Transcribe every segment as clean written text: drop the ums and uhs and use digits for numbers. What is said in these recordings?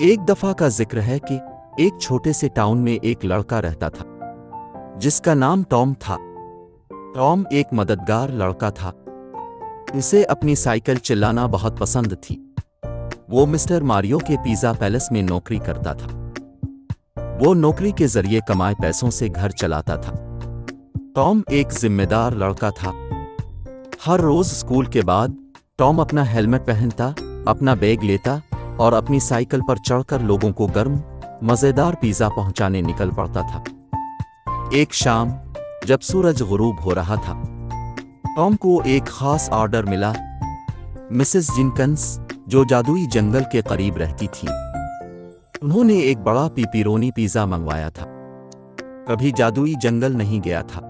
एक दफा का जिक्र है कि एक छोटे से टाउन में एक लड़का रहता था जिसका नाम टॉम था। टॉम एक मददगार लड़का था। उसे अपनी साइकिल चलाना बहुत पसंद थी। वो मिस्टर मारियो के पिज़्ज़ा पैलेस में नौकरी करता था। वो नौकरी के जरिए कमाए पैसों से घर चलाता था। टॉम एक जिम्मेदार लड़का था। हर रोज स्कूल के बाद टॉम अपना हेलमेट पहनता, अपना बैग लेता और अपनी साइकिल पर चढ़कर लोगों को गर्म मज़ेदार पिज़्ज़ा पहुंचाने निकल पड़ता था। एक शाम जब सूरज गुरूब हो रहा था, टॉम को एक खास ऑर्डर मिला। मिसेस जिनकंस, जो जादुई जंगल के करीब रहती थी, उन्होंने एक बड़ा पिपीरोनी पिज़्ज़ा मंगवाया था। कभी जादुई जंगल नहीं गया था।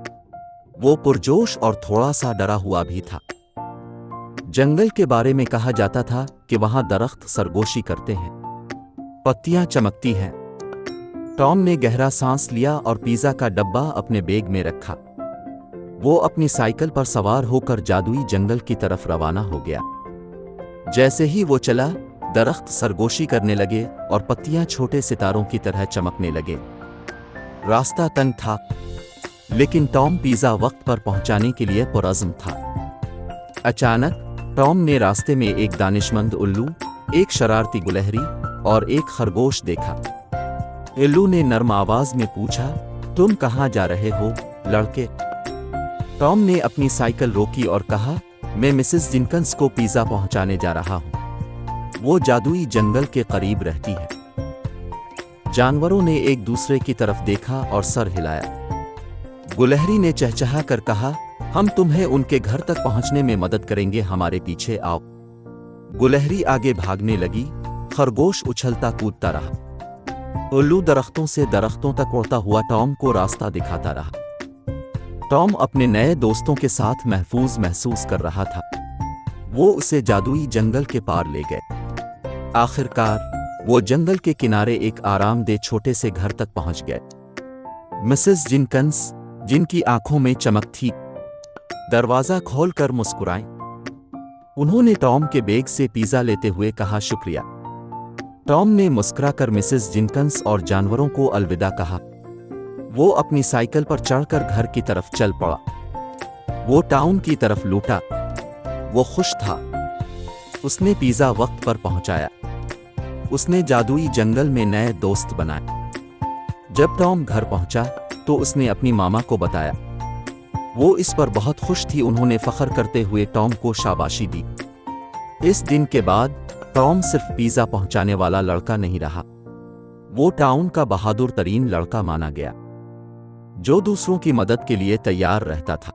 वो पुरजोश और थोड़ा सा डरा हुआ भी था। जंगल के बारे में कहा जाता था कि वहां दरख्त सरगोशी करते हैं, पत्तियां चमकती हैं। टॉम ने गहरा सांस लिया और पिज़्ज़ा का डब्बा अपने बैग में रखा। वो अपनी साइकिल पर सवार होकर जादुई जंगल की तरफ रवाना हो गया। जैसे ही वो चला, दरख्त सरगोशी करने लगे और पत्तियां छोटे सितारों की तरह चमकने लगे। रास्ता तंग था, लेकिन टॉम पिज़्ज़ा वक्त पर पहुंचाने के लिए पुरअज़्म था। अचानक टॉम ने रास्ते में एक दानिशमंद उल्लू, एक शरारती गुलहरी और एक खरगोश देखा। उल्लू ने नर्म आवाज में पूछा, तुम कहाँ जा रहे हो, लड़के? टॉम ने अपनी साइकिल रोकी और कहा, मैं मिसेस जिनकंस को पिज़्ज़ा पहुंचाने जा रहा हूं। वो जादुई जंगल के करीब रहती है। जानवरों ने एक दूसरे की तरफ देखा और सर हिलाया। गुलहरी ने चहचहा कर कहा, हम तुम्हें उनके घर तक पहुंचने में मदद करेंगे, हमारे पीछे आओ। गुलहरी आगे भागने लगी, खरगोश उछलता कूदता रहा। उल्लू दरख्तों से दरख्तों तक उड़ता हुआ टॉम को रास्ता दिखाता रहा। टॉम अपने नए दोस्तों के साथ महफूज महसूस कर रहा था। वो उसे जादुई जंगल के पार ले गए। आखिरकार वो जंगल के किनारे एक आरामदेह छोटे से घर तक पहुंच गए। मिसेस जिनकंस, जिनकी आंखों में चमक थी, दरवाजा खोलकर मुस्कुराई। उन्होंने टॉम के बैग से पिज़्ज़ा लेते हुए कहा, शुक्रिया। टॉम ने मुस्कुराकर मिसेस जिनकंस और जानवरों को अलविदा कहा। वो अपनी साइकिल पर चढ़कर घर की तरफ चल पड़ा। वो टाउन की तरफ लूटा। वो खुश था। उसने पिज़्ज़ा वक्त पर पहुंचाया। उसने जादुई जंगल में नए दोस्त बनाए। जब टॉम घर पहुंचा तो उसने अपनी मामा को बताया। वो इस पर बहुत खुश थी। उन्होंने फख्र करते हुए टॉम को शाबाशी दी। इस दिन के बाद टॉम सिर्फ पिज़्ज़ा पहुंचाने वाला लड़का नहीं रहा। वो टाउन का बहादुर तरीन लड़का माना गया, जो दूसरों की मदद के लिए तैयार रहता था।